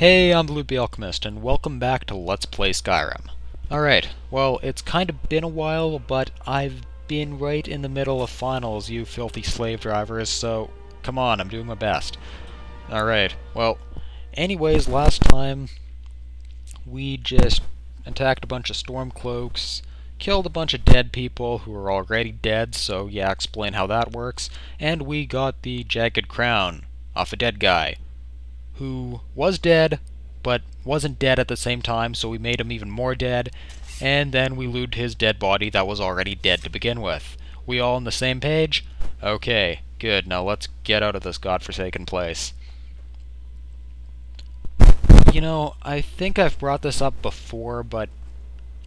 Hey, I'm theLoopyAlchemist, and welcome back to Let's Play Skyrim. Alright, well, it's kind of been a while, but I've been right in the middle of finals, you filthy slave drivers, so come on, I'm doing my best. Alright, well, anyways, last time we just attacked a bunch of Stormcloaks, killed a bunch of dead people who were already dead, so yeah, explain how that works, and we got the Jagged Crown off a dead guy who was dead, but wasn't dead at the same time, so we made him even more dead, and then we looted his dead body that was already dead to begin with. We all on the same page? Okay, good. Now let's get out of this godforsaken place. You know, I think I've brought this up before, but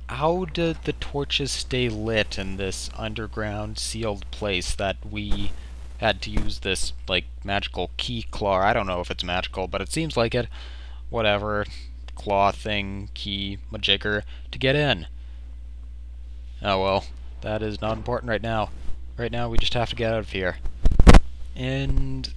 how did the torches stay lit in this underground sealed place that we had to use this, like, magical key claw? I don't know if it's magical, but it seems like it. Whatever. Claw thing, key, majigger, to get in. Oh well, that is not important right now. Right now we just have to get out of here. And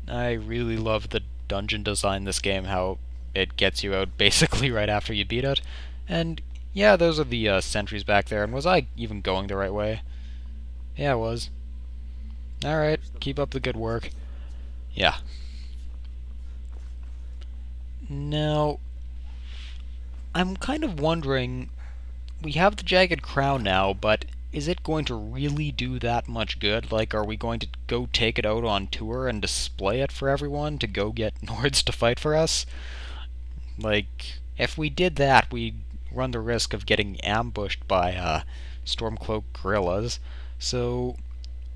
I really love the dungeon design in this game, how it gets you out basically right after you beat it. And yeah, those are the sentries back there, and was I even going the right way? Yeah, I was. Alright, keep up the good work. Yeah. Now, I'm kind of wondering, we have the Jagged Crown now, but is it going to really do that much good? Like, are we going to go take it out on tour and display it for everyone to go get Nords to fight for us? Like, if we did that, we'd run the risk of getting ambushed by Stormcloak guerrillas, so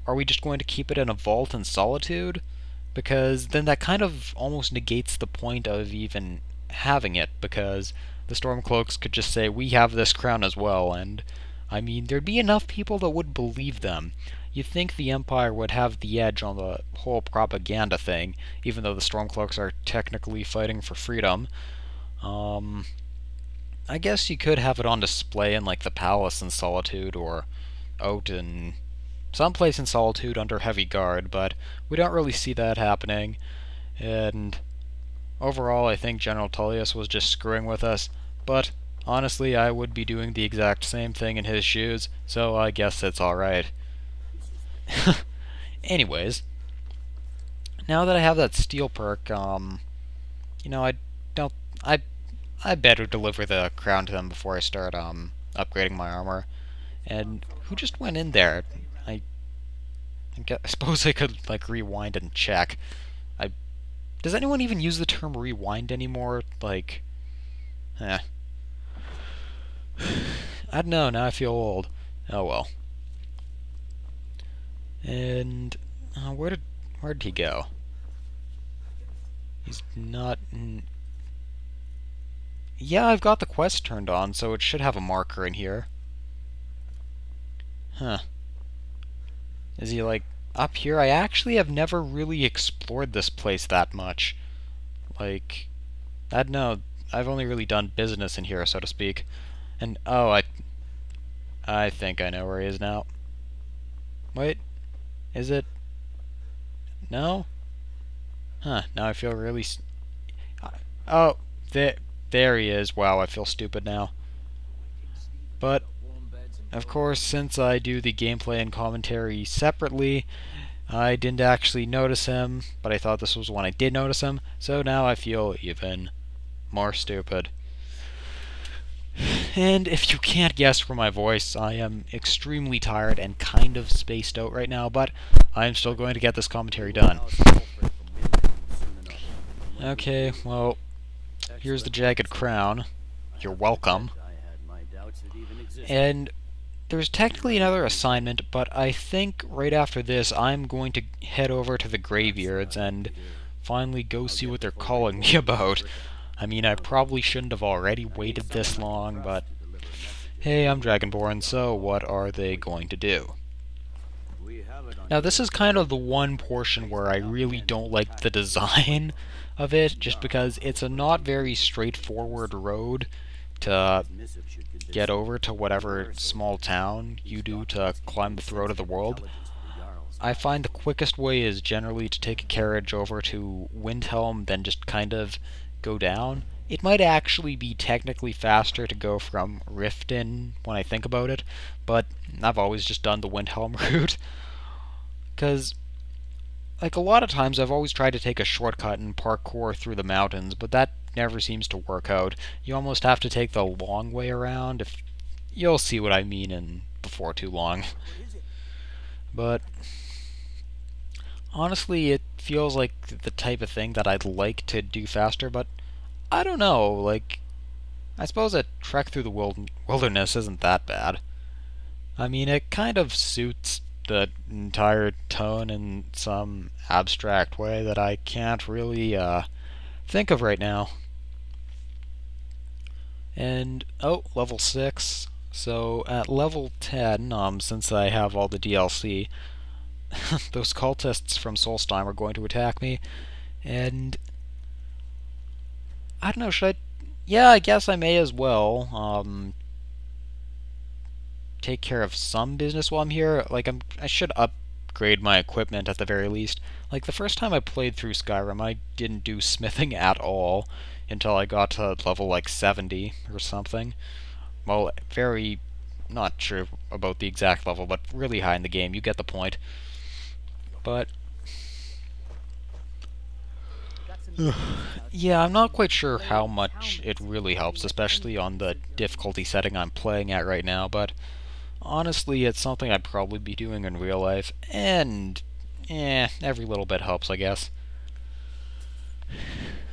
are we just going to keep it in a vault in solitude? Because then that kind of almost negates the point of even having it, because the Stormcloaks could just say, we have this crown as well, and, I mean, there'd be enough people that would believe them. You'd think the Empire would have the edge on the whole propaganda thing, even though the Stormcloaks are technically fighting for freedom. I guess you could have it on display in, like, the palace in Solitude, or out in someplace in Solitude under heavy guard, but we don't really see that happening, and overall I think General Tullius was just screwing with us, but honestly I would be doing the exact same thing in his shoes, so I guess it's alright. Anyways, now that I have that steel perk, you know, I better deliver the crown to them before I start upgrading my armor. And who just went in there? I suppose I could, like, rewind and check. Does anyone even use the term rewind anymore? Like, I don't know, now I feel old. Oh well. And, where did he go? He's not in... Yeah, I've got the quest turned on, so it should have a marker in here. Huh. Is he, like, up here? I actually have never really explored this place that much. Like, I don't know, I've only really done business in here, so to speak. And, oh, I think I know where he is now. Wait, is it? No? Huh, now I feel really... Oh, there he is. Wow, I feel stupid now. But of course, since I do the gameplay and commentary separately, I didn't actually notice him, but I thought this was when I did notice him, so now I feel even more stupid. And if you can't guess from my voice, I am extremely tired and kind of spaced out right now, but I'm still going to get this commentary done. Okay, well, here's the Jagged Crown. You're welcome. And there's technically another assignment, but I think right after this I'm going to head over to the graveyards and finally go see what they're calling me about. I mean, I probably shouldn't have already waited this long, but hey, I'm Dragonborn, so what are they going to do? Now, this is kind of the one portion where I really don't like the design of it, just because it's a not very straightforward road to get over to whatever small town you do to climb the throat of the world. I find the quickest way is generally to take a carriage over to Windhelm, then just kind of go down. It might actually be technically faster to go from Riften when I think about it, but I've always just done the Windhelm route. Because, like, a lot of times I've always tried to take a shortcut and parkour through the mountains, but that never seems to work out. You almost have to take the long way around. If you'll see what I mean in before too long. But honestly, it feels like the type of thing that I'd like to do faster, but I don't know, like, I suppose a trek through the wilderness isn't that bad. I mean, it kind of suits the entire tone in some abstract way that I can't really think of right now. And, oh, level 6. So at level 10, since I have all the DLC, those cultists from Solstheim are going to attack me, and I don't know, should I... Yeah, I guess I may as well, take care of some business while I'm here. Like, I should upgrade my equipment at the very least. Like, the first time I played through Skyrim, I didn't do smithing at all until I got to level, like, 70 or something. Well, very... not sure about the exact level, but really high in the game. You get the point. But... yeah, I'm not quite sure how much it really helps, especially on the difficulty setting I'm playing at right now, but honestly, it's something I'd probably be doing in real life, and every little bit helps, I guess.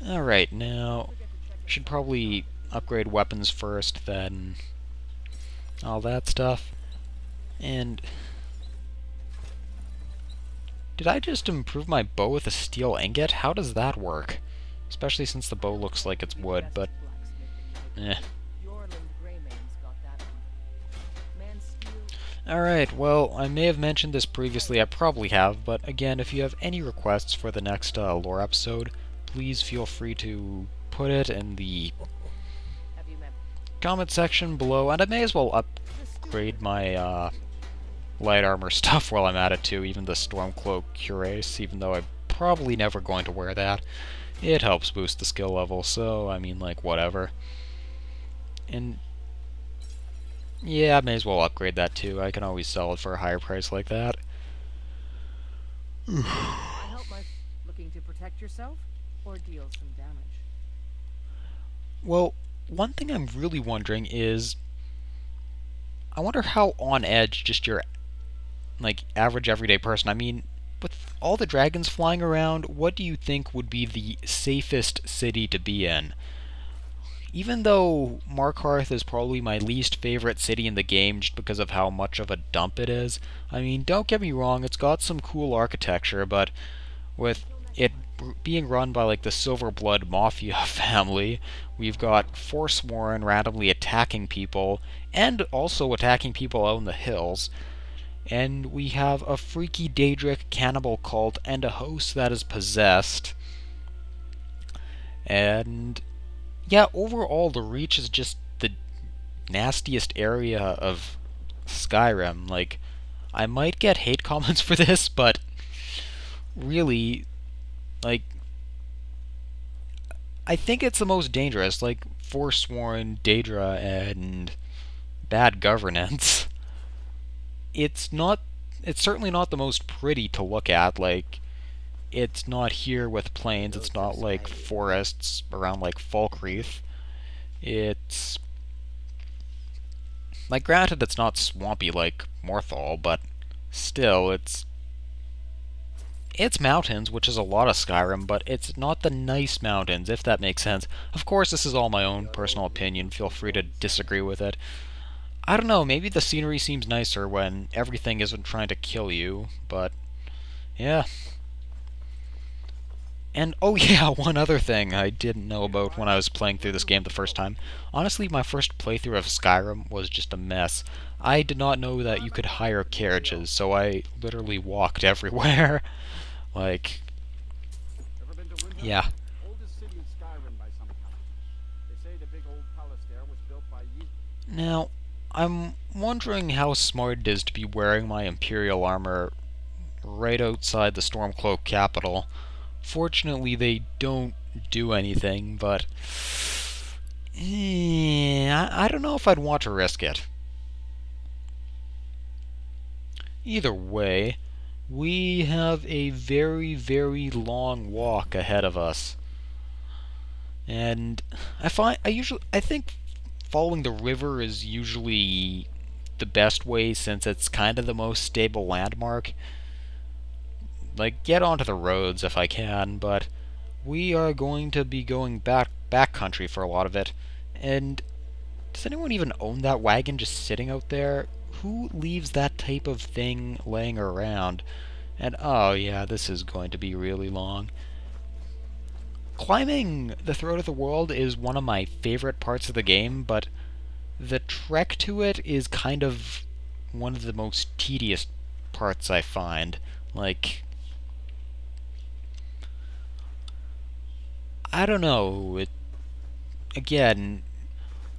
Alright, now, should probably upgrade weapons first, then all that stuff. And did I just improve my bow with a steel ingot? How does that work? Especially since the bow looks like it's wood, but Alright, well, I may have mentioned this previously, I probably have, but again, if you have any requests for the next lore episode, please feel free to put it in the comment section below, and I may as well upgrade my light armor stuff while I'm at it too, even the Stormcloak cuirass, even though I'm probably never going to wear that. It helps boost the skill level, so, I mean, like, whatever. And yeah, I may as well upgrade that too. I can always sell it for a higher price like that. I help by looking to protect yourself or deal some damage. Well, one thing I'm really wondering is, I wonder how on edge just your, like, average everyday person, I mean, with all the dragons flying around, what do you think would be the safest city to be in? Even though Markarth is probably my least favorite city in the game just because of how much of a dump it is, I mean, don't get me wrong, it's got some cool architecture, but with it being run by, like, the Silverblood Mafia family, we've got Forsworn randomly attacking people, and also attacking people out in the hills, and we have a freaky Daedric cannibal cult and a host that is possessed, and yeah, overall, the Reach is just the nastiest area of Skyrim. Like, I might get hate comments for this, but really, like, I think it's the most dangerous. Like, Forsworn, Daedra, and bad governance. It's certainly not the most pretty to look at. Like, it's not here with plains, it's not like forests around like Falkreath. It's like, granted it's not swampy like Morthal, but still it's mountains, which is a lot of Skyrim, but it's not the nice mountains, if that makes sense. Of course, this is all my own personal opinion, feel free to disagree with it. I don't know, maybe the scenery seems nicer when everything isn't trying to kill you, but yeah. And, oh yeah, one other thing I didn't know about when I was playing through this game the first time. Honestly, my first playthrough of Skyrim was just a mess. I did not know that you could hire carriages, so I literally walked everywhere. Like, yeah. Now, I'm wondering how smart it is to be wearing my Imperial armor right outside the Stormcloak capital. Fortunately, they don't do anything, but I don't know if I'd want to risk it. Either way, we have a very, very long walk ahead of us. And I think following the river is usually the best way since it's kind of the most stable landmark. Like, get onto the roads if I can, but we are going to be going backcountry for a lot of it. And does anyone even own that wagon just sitting out there? Who leaves that type of thing laying around? And oh yeah, this is going to be really long. Climbing the Throat of the World is one of my favorite parts of the game, but the trek to it is kind of one of the most tedious parts I find. Like, I don't know. Again,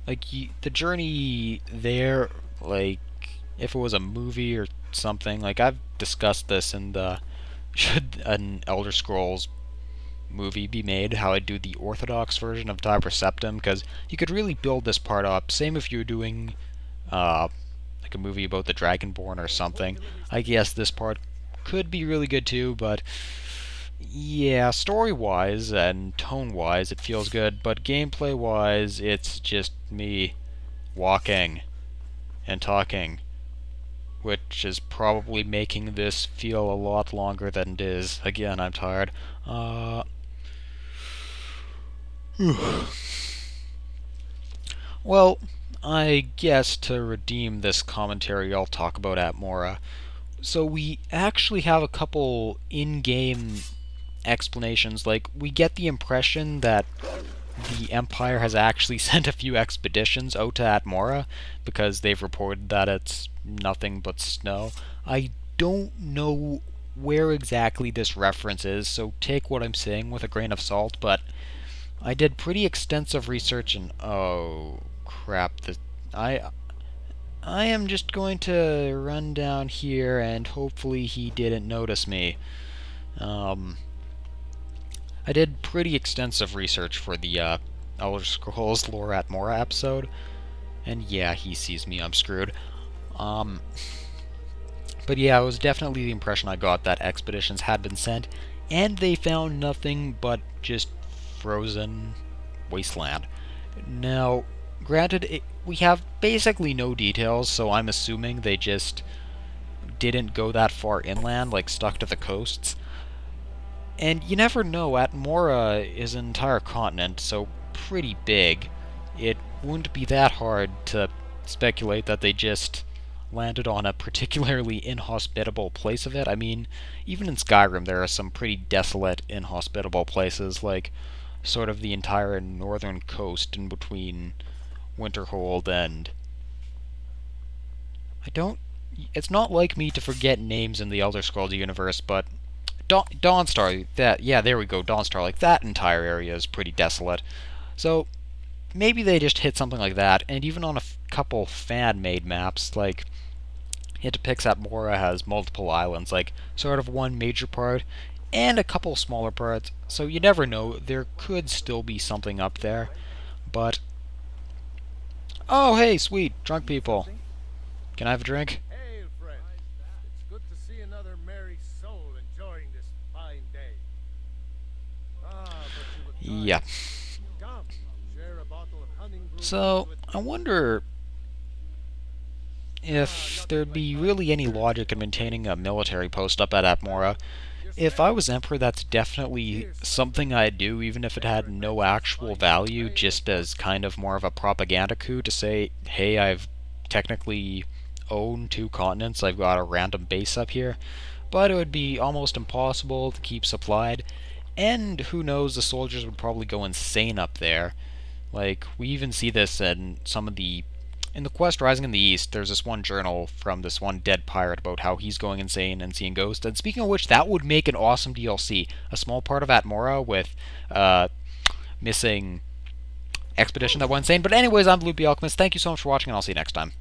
like the journey there, like if it was a movie or something, like I've discussed this in the should an Elder Scrolls movie be made, how I'd do the orthodox version of Tiber Septim, because you could really build this part up. Same if you're doing like a movie about the Dragonborn or something. I guess this part could be really good too, but yeah, story-wise and tone-wise it feels good, but gameplay-wise it's just me walking and talking, which is probably making this feel a lot longer than it is. Again, I'm tired. Well, I guess to redeem this commentary, I'll talk about Atmora. So we actually have a couple in-game explanations. Like, we get the impression that the Empire has actually sent a few expeditions out to Atmora because they've reported that it's nothing but snow. I don't know where exactly this reference is, so take what I'm saying with a grain of salt, but I did pretty extensive research and oh crap, I am just going to run down here and hopefully he didn't notice me. I did pretty extensive research for the Elder Scrolls Lore Atmora episode, and yeah, he sees me, I'm screwed. But yeah, it was definitely the impression I got that expeditions had been sent, and they found nothing but just frozen wasteland. Now, granted, we have basically no details, so I'm assuming they just didn't go that far inland, like stuck to the coasts. And you never know, Atmora is an entire continent, so pretty big. It wouldn't be that hard to speculate that they just landed on a particularly inhospitable place of it. I mean, even in Skyrim there are some pretty desolate, inhospitable places, like sort of the entire northern coast in between Winterhold and... It's not like me to forget names in the Elder Scrolls universe, but Dawnstar, yeah, there we go, Dawnstar, like that entire area is pretty desolate. So maybe they just hit something like that, and even on a couple fan-made maps, like it depicts that Mora has multiple islands, like sort of one major part and a couple smaller parts, so you never know, there could still be something up there, but... Oh, hey, sweet, drunk people. Can I have a drink? Hey, friend. It's good to see another merry soul enjoying this fine day. But you look Yeah. Come, share a bottle of honey brew So, with I wonder if there'd be really any logic in maintaining a military post up at Atmora. If I was Emperor, that's definitely something I'd do, even if it had no actual value, just as kind of more of a propaganda coup to say, hey, I've technically owned 2 continents, I've got a random base up here. But it would be almost impossible to keep supplied, and who knows, the soldiers would probably go insane up there. Like, we even see this in some of the... In the quest Rising in the East, there's this one journal from this one dead pirate about how he's going insane and seeing ghosts. And speaking of which, that would make an awesome DLC. A small part of Atmora with missing expedition that went insane. But anyways, I'm theLoopyAlchemist. Thank you so much for watching, and I'll see you next time.